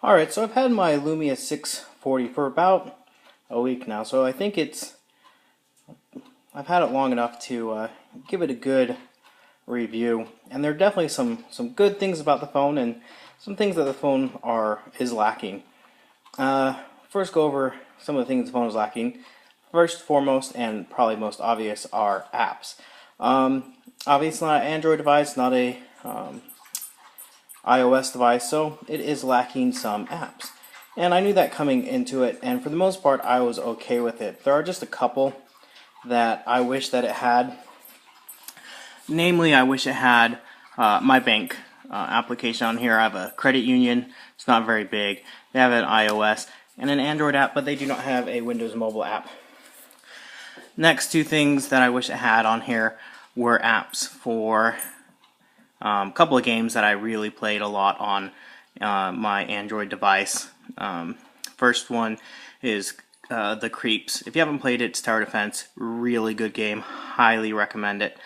Alright, so I've had my Lumia 640 for about a week now, so I think I've had it long enough to give it a good review. And there are definitely some good things about the phone and some things that the phone is lacking. First, go over some of the things the phone is lacking. First, foremost, and probably most obvious, are apps. Obviously, it's not an Android device, not a iOS device, so it is lacking some apps. And I knew that coming into it, and for the most part, I was okay with it. There are just a couple that I wish that it had. Namely, I wish it had my bank application on here. I have a credit union. It's not very big. They have an iOS and an Android app, but they do not have a Windows mobile app. Next two things that I wish it had on here were apps for a couple of games that I really played a lot on my Android device. First one is The Creeps. If you haven't played it, it's tower defense. Really good game. Highly recommend it.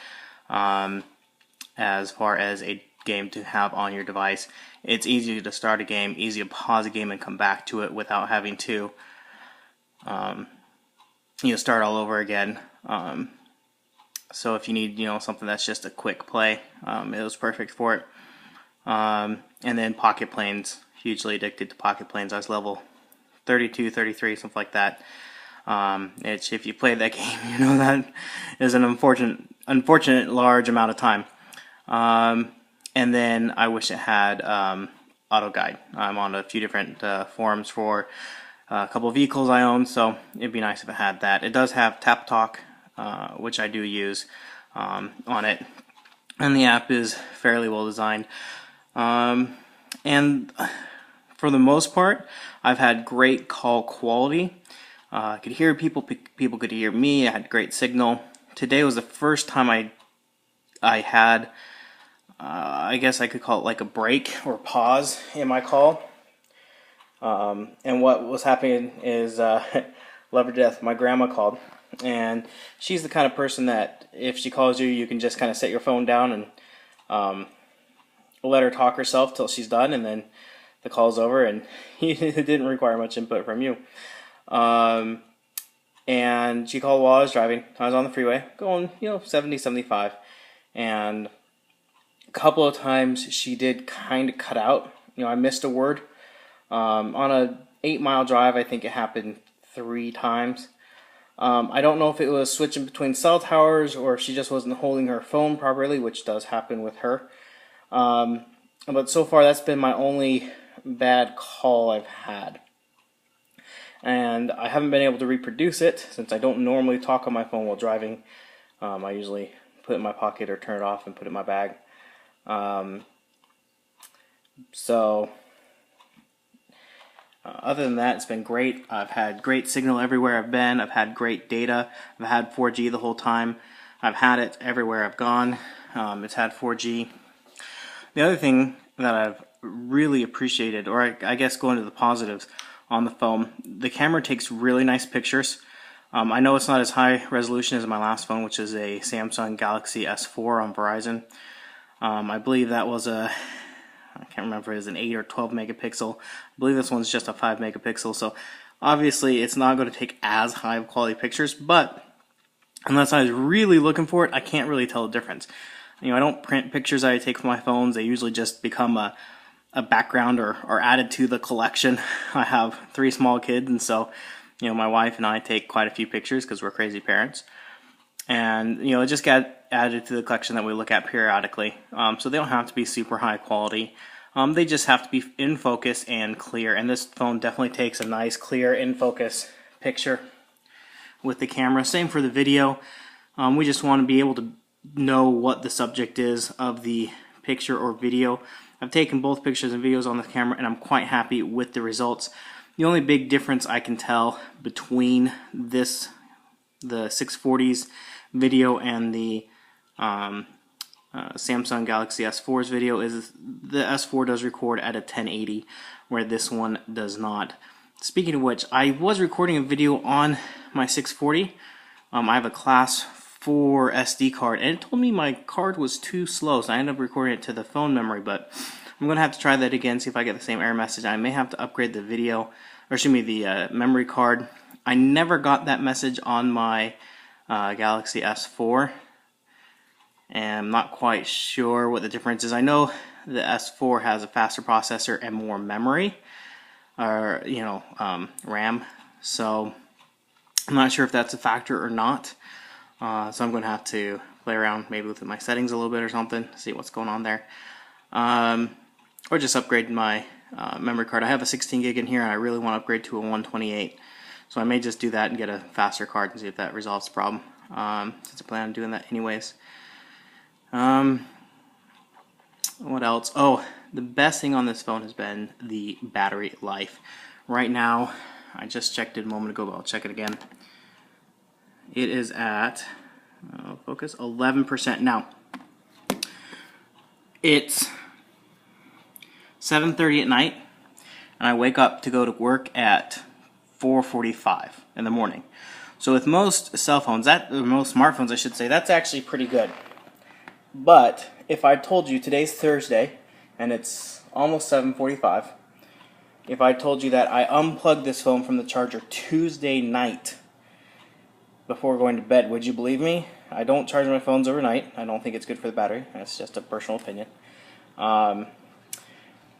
As far as a game to have on your device, it's easy to start a game, easy to pause a game and come back to it without having to start all over again. So if you need something that's just a quick play, it was perfect for it. And then Pocket Planes, hugely addicted to Pocket Planes. I was level 32, 33, something like that. If you played that game, you know that is an unfortunate large amount of time. And then I wish it had auto guide. I'm on a few different forums for a couple of vehicles I own, so it'd be nice if it had that. It does have Tap Talk, which I do use on it, and the app is fairly well designed. And for the most part, I've had great call quality. I could hear people could hear me. I had great signal. Today was the first time I had, I guess I could call it like a break or pause in my call. And what was happening is, love her to death, my grandma called. And she's the kind of person that if she calls you, you can just kind of set your phone down and let her talk herself till she's done, and then the call's over, and it didn't require much input from you. And she called while I was driving. I was on the freeway going 70, 75, and a couple of times she did kind of cut out. I missed a word. On a 8-mile drive, I think it happened 3 times. I don't know if it was switching between cell towers or if she just wasn't holding her phone properly, which does happen with her. But so far, that's been my only bad call I've had. And I haven't been able to reproduce it since I don't normally talk on my phone while driving. I usually put it in my pocket or turn it off and put it in my bag. Other than that, it's been great. I've had great signal everywhere I've been. I've had great data. I've had 4G the whole time. I've had it everywhere I've gone. It's had 4G. The other thing that I've really appreciated, or I guess going to the positives on the phone, the camera takes really nice pictures. I know it's not as high resolution as my last phone, which is a Samsung Galaxy S4 on Verizon. I believe that was I can't remember if it was an 8 or 12 megapixel. I believe this one's just a 5 megapixel, so obviously it's not going to take as high of quality pictures, but unless I was really looking for it, I can't really tell the difference. I don't print pictures I take from my phones. They usually just become a background or added to the collection. I have 3 small kids, and so my wife and I take quite a few pictures because we're crazy parents. And it just got added to the collection that we look at periodically. So they don't have to be super high quality. They just have to be in focus and clear. And this phone definitely takes a nice, clear, in focus picture with the camera. Same for the video. We just want to be able to know what the subject is of the picture or video. I've taken both pictures and videos on the camera, and I'm quite happy with the results. The only big difference I can tell between the 640's video and the Samsung Galaxy S4's video is the S4 does record at a 1080, where this one does not. Speaking of which, I was recording a video on my 640. I have a Class 4 SD card, and it told me my card was too slow, so I ended up recording it to the phone memory, but I'm going to have to try that again, see if I get the same error message. I may have to upgrade the the memory card. I never got that message on my Galaxy S4, and I'm not quite sure what the difference is. I know the S4 has a faster processor and more memory, or RAM. So I'm not sure if that's a factor or not. So I'm going to have to play around maybe with my settings a little bit or something, see what's going on there. Or just upgrade my memory card. I have a 16 gig in here, and I really want to upgrade to a 128. So I may just do that and get a faster card and see if that resolves the problem, since I plan on doing that anyways. What else? Oh, the best thing on this phone has been the battery life. Right now, I just checked it a moment ago, but I'll check it again. It is at, focus, 11%. Now, it's 7:30 at night, and I wake up to go to work at 4:45 in the morning. So with most cell phones, most smartphones I should say, that's actually pretty good. But if I told you today's Thursday and it's almost 7:45, if I told you that I unplugged this phone from the charger Tuesday night before going to bed, would you believe me? I don't charge my phones overnight. I don't think it's good for the battery. That's just a personal opinion.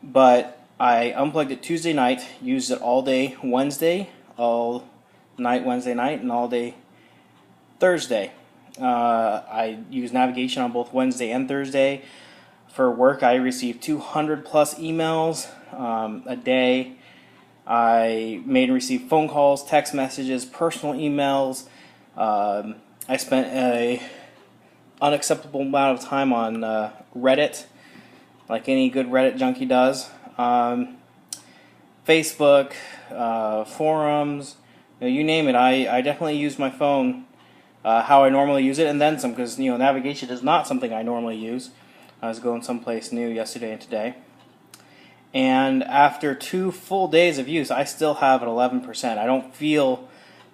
But I unplugged it Tuesday night, used it all day Wednesday, all night Wednesday night, and all day Thursday. I used navigation on both Wednesday and Thursday. For work, I received 200 plus emails a day. I made and received phone calls, text messages, personal emails. I spent an unacceptable amount of time on Reddit, like any good Reddit junkie does. Facebook, forums, you name it. I definitely use my phone how I normally use it, and then some, because navigation is not something I normally use. I was going someplace new yesterday and today, and after 2 full days of use, I still have at 11%. I don't feel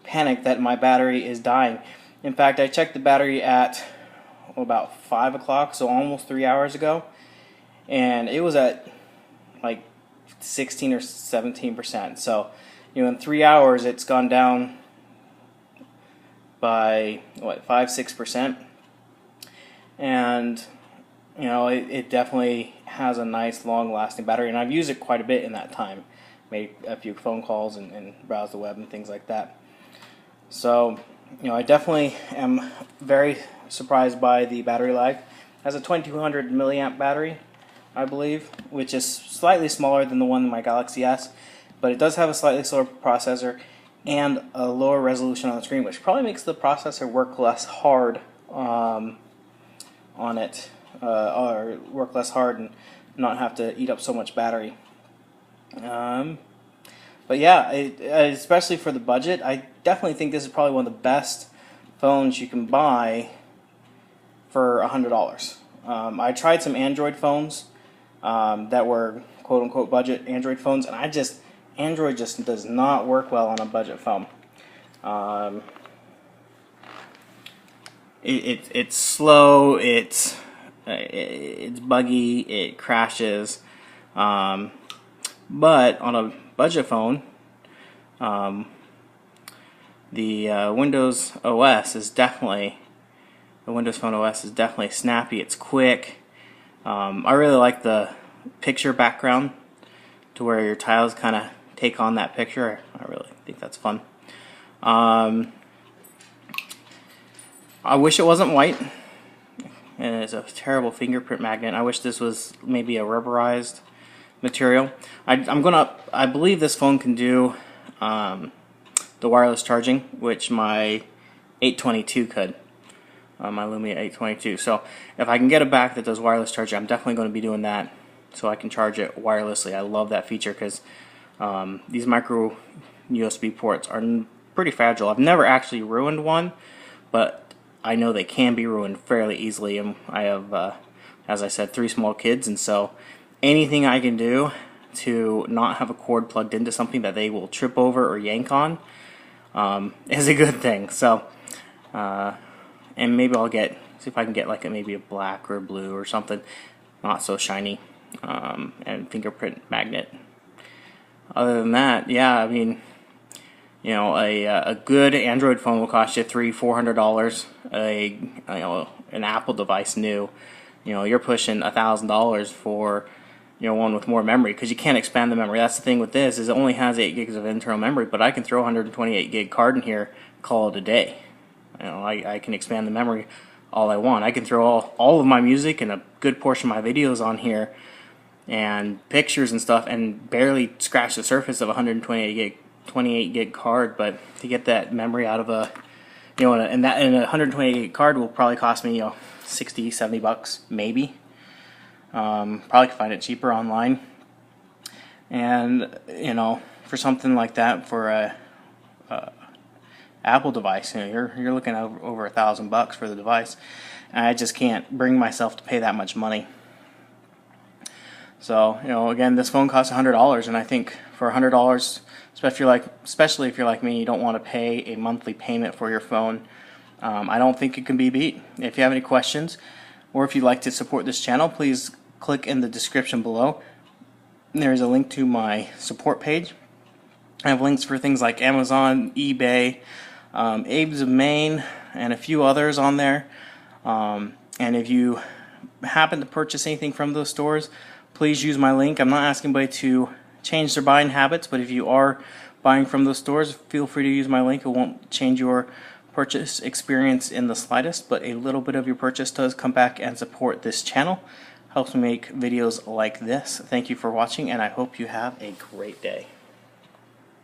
panicked that my battery is dying. In fact, I checked the battery at about 5 o'clock, so almost 3 hours ago, and it was at like 16 or 17%. So, in 3 hours, it's gone down by 5-6%, and it definitely has a nice long-lasting battery, and I've used it quite a bit in that time. Made a few phone calls and browsed the web and things like that. So, I definitely am very surprised by the battery life. It has a 2200 milliamp battery, I believe, which is slightly smaller than the one in my Galaxy S, but it does have a slightly slower processor and a lower resolution on the screen, which probably makes the processor work less hard on it, or work less hard and not have to eat up so much battery. But yeah, especially for the budget, I definitely think this is probably one of the best phones you can buy for $100. I tried some Android phones that were quote-unquote budget Android phones, and Android just does not work well on a budget phone. It's slow, it's buggy, it crashes, but on a budget phone, the Windows OS is definitely, the Windows Phone OS is definitely snappy. It's quick. I really like the picture background, to where your tiles kind of take on that picture. I really think that's fun. I wish it wasn't white, and it's a terrible fingerprint magnet. I wish this was maybe a rubberized material. I believe this phone can do the wireless charging, which my 822 could, my Lumia 822. So if I can get a back that does wireless charging, I'm definitely going to be doing that, so I can charge it wirelessly. I love that feature, because these micro USB ports are pretty fragile. I've never actually ruined one, but I know they can be ruined fairly easily, and I have, as I said, 3 small kids, and so anything I can do to not have a cord plugged into something that they will trip over or yank on is a good thing. So, and maybe I'll see if I can get like maybe a black or a blue or something, not so shiny, and fingerprint magnet. Other than that, yeah, I mean, you know, a good Android phone will cost you $300-400. An Apple device new, you know, you're pushing $1,000 for, you know, one with more memory, because you can't expand the memory. That's the thing with this, is it only has 8 gigs of internal memory, but I can throw a 128 gig card in here, call it a day. You know, I can expand the memory all I want. I can throw all of my music and a good portion of my videos on here and pictures and stuff, and barely scratch the surface of a 128 gig card. But to get that memory out of a, you know, and a 128 gig card will probably cost me, you know, $60-70 maybe. Probably can find it cheaper online. And, you know, for something like that, for a Apple device, you know, you're looking at over $1,000 for the device, and I just can't bring myself to pay that much money. So, you know, again, this phone costs $100, and I think for $100, especially if you're like me, you don't want to pay a monthly payment for your phone. I don't think it can be beat. If you have any questions, or if you'd like to support this channel, please click in the description below. There's a link to my support page. I have links for things like Amazon, eBay, Abe's of Maine, and a few others on there. And if you happen to purchase anything from those stores, please use my link. I'm not asking anybody to change their buying habits, but if you are buying from those stores, feel free to use my link. It won't change your purchase experience in the slightest, but a little bit of your purchase does come back and support this channel. Helps me make videos like this. Thank you for watching, and I hope you have a great day.